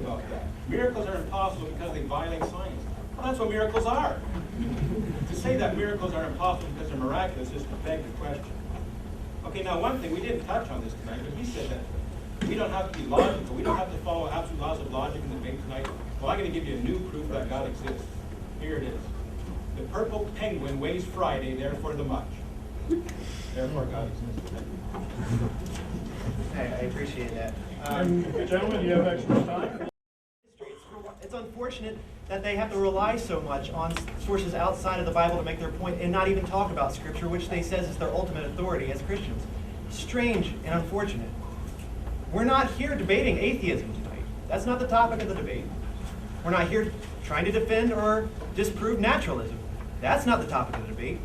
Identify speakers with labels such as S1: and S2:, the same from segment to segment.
S1: about that. Miracles are impossible because they violate science. Well, that's what miracles are. To say that miracles are impossible because they're miraculous is to beg the question. Okay, now one thing, we didn't touch on this tonight, but he said that we don't have to be logical. We don't have to follow absolute laws of logic in the debate tonight. Well, I'm going to give you a new proof that God exists. Here it is. The purple penguin weighs Friday, therefore the much. Therefore God exists.
S2: I appreciate that.
S3: Gentlemen, do you have extra time?
S2: It's unfortunate that they have to rely so much on sources outside of the Bible to make their point and not even talk about Scripture, which they says is their ultimate authority as Christians. Strange and unfortunate. We're not here debating atheism tonight. That's not the topic of the debate. We're not here trying to defend or disprove naturalism. That's not the topic of the debate.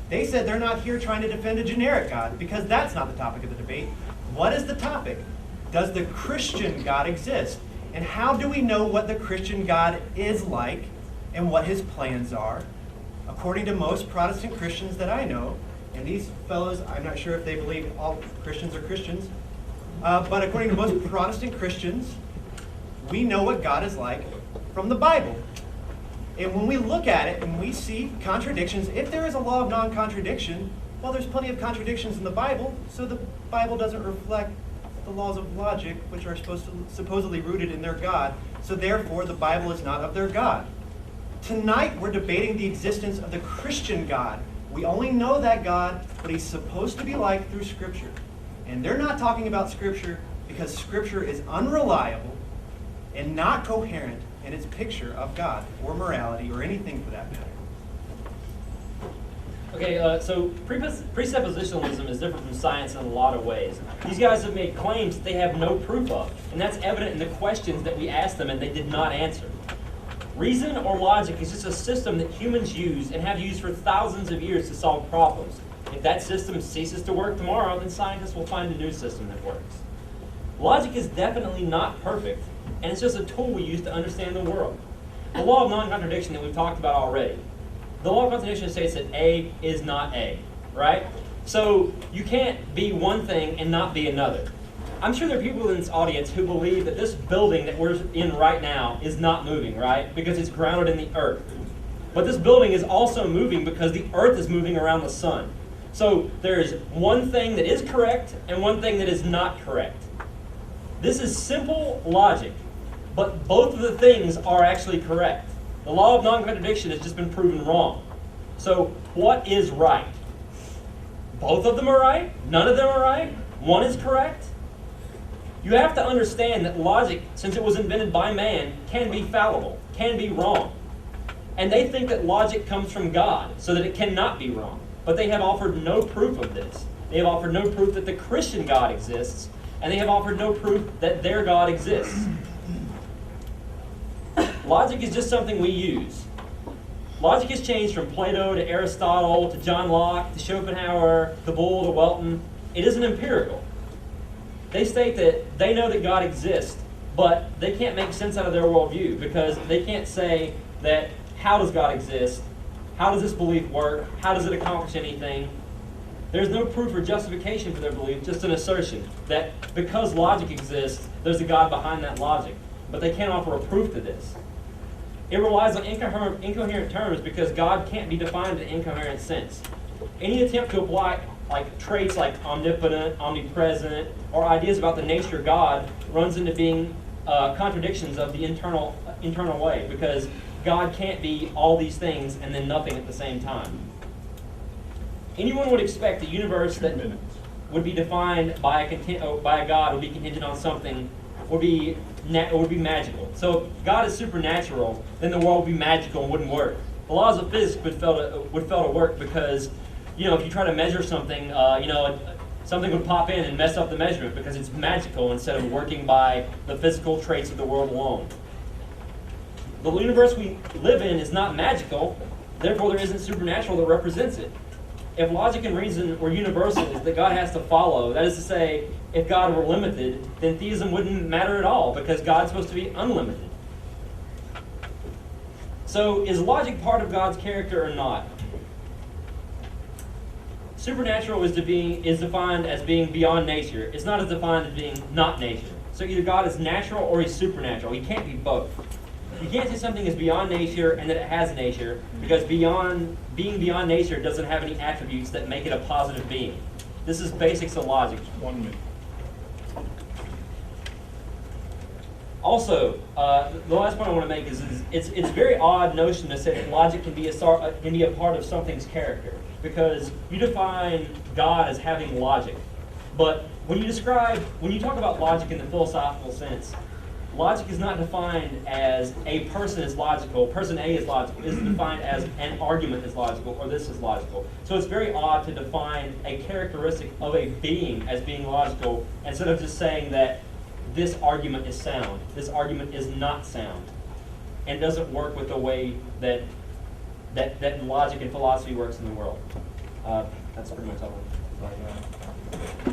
S2: They said they're not here trying to defend a generic God because that's not the topic of the debate. What is the topic? Does the Christian God exist? And how do we know what the Christian God is like and what his plans are? According to most Protestant Christians that I know, and these fellows, I'm not sure if they believe all Christians are Christians, but according to most Protestant Christians, we know what God is like from the Bible. And when we look at it and we see contradictions, if there is a law of non-contradiction, well, there's plenty of contradictions in the Bible, so the Bible doesn't reflect the laws of logic, which are supposedly rooted in their God. So therefore, the Bible is not of their God. Tonight, we're debating the existence of the Christian God. We only know that God, what he's supposed to be like through Scripture. And they're not talking about Scripture because Scripture is unreliable and not coherent in its picture of God or morality or anything for that matter.
S4: Okay, so presuppositionalism is different from science in a lot of ways. These guys have made claims that they have no proof of, and that's evident in the questions that we asked them and they did not answer. Reason or logic is just a system that humans use and have used for thousands of years to solve problems. If that system ceases to work tomorrow, then scientists will find a new system that works. Logic is definitely not perfect, and it's just a tool we use to understand the world. The law of non-contradiction that we've talked about already. The law of contradiction states that A is not A, right? So you can't be one thing and not be another. I'm sure there are people in this audience who believe that this building that we're in right now is not moving, right? Because it's grounded in the earth. But this building is also moving because the earth is moving around the sun. So there is one thing that is correct and one thing that is not correct. This is simple logic, but both of the things are actually correct. The law of non-contradiction has just been proven wrong. So what is right? Both of them are right? None of them are right? One is correct? You have to understand that logic, since it was invented by man, can be fallible, can be wrong. And they think that logic comes from God, so that it cannot be wrong. But they have offered no proof of this. They have offered no proof that the Christian God exists, and they have offered no proof that their God exists. Logic is just something we use. Logic has changed from Plato to Aristotle to John Locke to Schopenhauer to Bull to Welton. It isn't empirical. They state that they know that God exists, but they can't make sense out of their worldview because they can't say that how does God exist? How does this belief work? How does it accomplish anything? There's no proof or justification for their belief, just an assertion that because logic exists, there's a God behind that logic. But they can't offer a proof to this. It relies on incoherent terms because God can't be defined in an incoherent sense. Any attempt to apply traits like omnipotent, omnipresent, or ideas about the nature of God runs into being contradictions of the internal way, because God can't be all these things and then nothing at the same time. Anyone would expect a universe that would be defined by a God would be contingent on something, would be magical. So if God is supernatural, then the world would be magical and wouldn't work. The laws of physics would fail to work because, if you try to measure something, something would pop in and mess up the measurement because it's magical instead of working by the physical traits of the world alone. The universe we live in is not magical, therefore there isn't supernatural that represents it. If logic and reason were universals that God has to follow, that is to say, if God were limited, then theism wouldn't matter at all because God's supposed to be unlimited. So is logic part of God's character or not? Supernatural is defined as being beyond nature. It's not as defined as being not nature. So either God is natural or he's supernatural. He can't be both. You can't say something is beyond nature and that it has nature, because being beyond nature doesn't have any attributes that make it a positive being. This is basics of logic.
S3: 1 minute.
S4: Also, the last point I want to make is it's a very odd notion to say that logic can be a part of something's character, because you define God as having logic. But when you talk about logic in the philosophical sense, logic is not defined as a person is logical, person A is logical. It's defined as an argument is logical, or this is logical. So it's very odd to define a characteristic of a being as being logical, instead of just saying that this argument is sound, this argument is not sound. And it doesn't work with the way that logic and philosophy works in the world. That's pretty much all.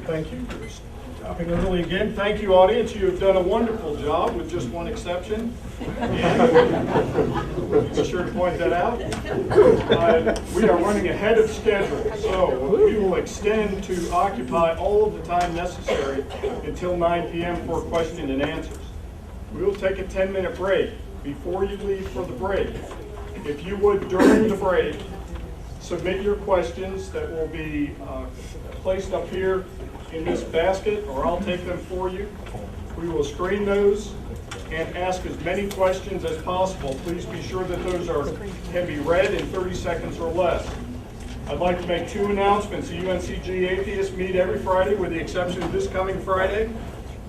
S3: Thank you for stopping early again. Thank you, audience. You have done a wonderful job, with just one exception. And be sure to point that out. We are running ahead of schedule, so we will extend to occupy all of the time necessary until 9 p.m. for question and answers. We will take a 10-minute break. Before you leave for the break, if you would, during the break, submit your questions that will be placed up here in this basket, or I'll take them for you. We will screen those and ask as many questions as possible. Please be sure that those can be read in 30 seconds or less. I'd like to make 2 announcements. The UNCG Atheists meet every Friday, with the exception of this coming Friday.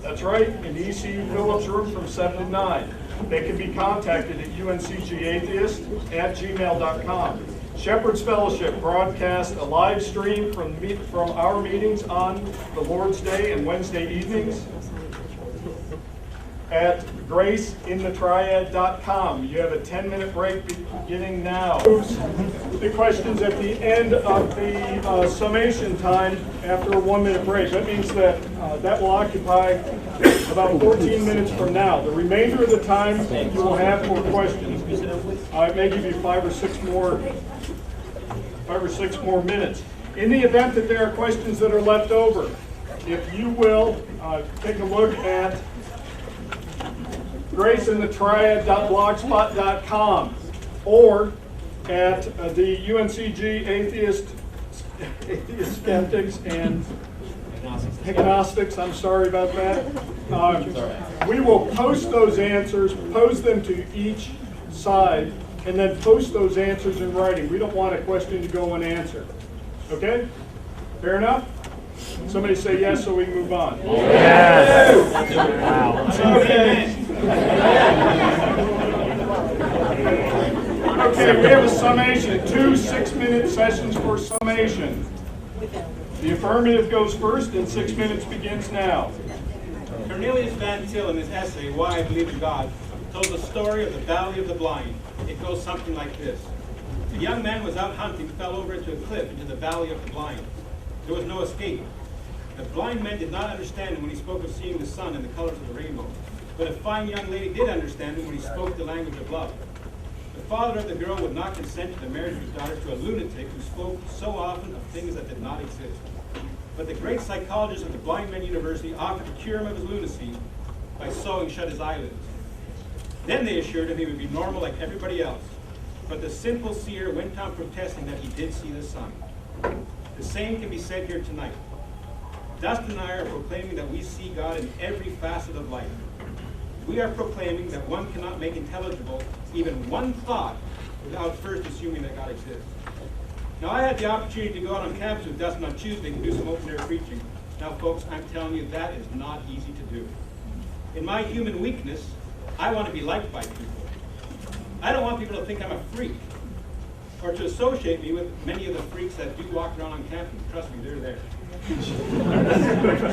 S3: That's right, in the ECU Phillips room from 7 to 9. They can be contacted at uncgatheists@gmail.com. Shepard's Fellowship broadcasts a live stream from our meetings on the Lord's Day and Wednesday evenings at graceinthetriad.com. You have a 10-minute break beginning now. The questions at the end of the summation time after a 1-minute break. That means that that will occupy about 14 minutes from now. The remainder of the time you will have for questions. It may give you 5 or 6 more minutes. In the event that there are questions that are left over, if you will take a look at graceinthetriad.blogspot.com or at the UNCG Atheists, Skeptics, and Agnostics. I'm sorry about that. We will post those answers, pose them to each side, and then post those answers in writing. We don't want a question to go unanswered. Okay? Fair enough? Somebody say yes so we can move on.
S5: Yes.
S3: Wow. Okay. Okay, we have a summation. 2 6-minute sessions for summation. The affirmative goes first, and 6 minutes begins now.
S1: Cornelius Van Til, in his essay, Why I Believe in God, tells the story of the Valley of the Blind. It goes something like this. A young man was out hunting, fell over into a cliff into the Valley of the Blind. There was no escape. The blind man did not understand him when he spoke of seeing the sun and the colors of the rainbow. But a fine young lady did understand him when he spoke the language of love. The father of the girl would not consent to the marriage of his daughter to a lunatic who spoke so often of things that did not exist. But the great psychologist of the Blind Men University offered to cure him of his lunacy by sewing shut his eyelids. Then they assured him he would be normal like everybody else. But the simple seer went on protesting that he did see the sun. The same can be said here tonight. Dustin and I are proclaiming that we see God in every facet of life. We are proclaiming that one cannot make intelligible even one thought without first assuming that God exists. Now, I had the opportunity to go out on campus with Dustin on Tuesday and do some open-air preaching. Now, folks, I'm telling you, that is not easy to do. In my human weakness, I want to be liked by people. I don't want people to think I'm a freak or to associate me with many of the freaks that do walk around on campus. Trust me, they're there.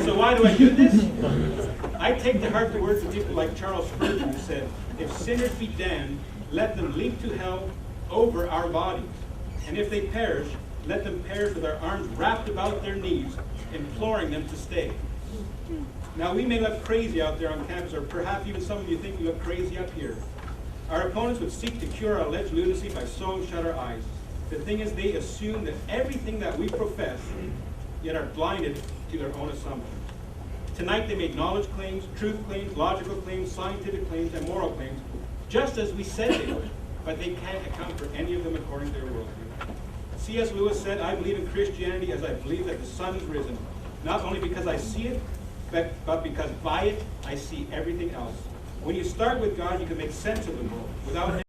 S1: So why do I do this? I take to heart the words of people like Charles Spurgeon, who said, if sinners be damned, let them leap to hell over our bodies. And if they perish, let them perish with their arms wrapped about their knees, imploring them to stay. Now, we may look crazy out there on campus, or perhaps even some of you think we look crazy up here. Our opponents would seek to cure our alleged lunacy by sewing shut our eyes. The thing is, they assume that everything that we profess, yet are blinded to their own assumptions. Tonight they made knowledge claims, truth claims, logical claims, scientific claims, and moral claims, just as we said they would, but they can't account for any of them according to their worldview. C.S. Lewis said, I believe in Christianity as I believe that the sun is risen, not only because I see it, but because by it I see everything else. When you start with God, you can make sense of the world without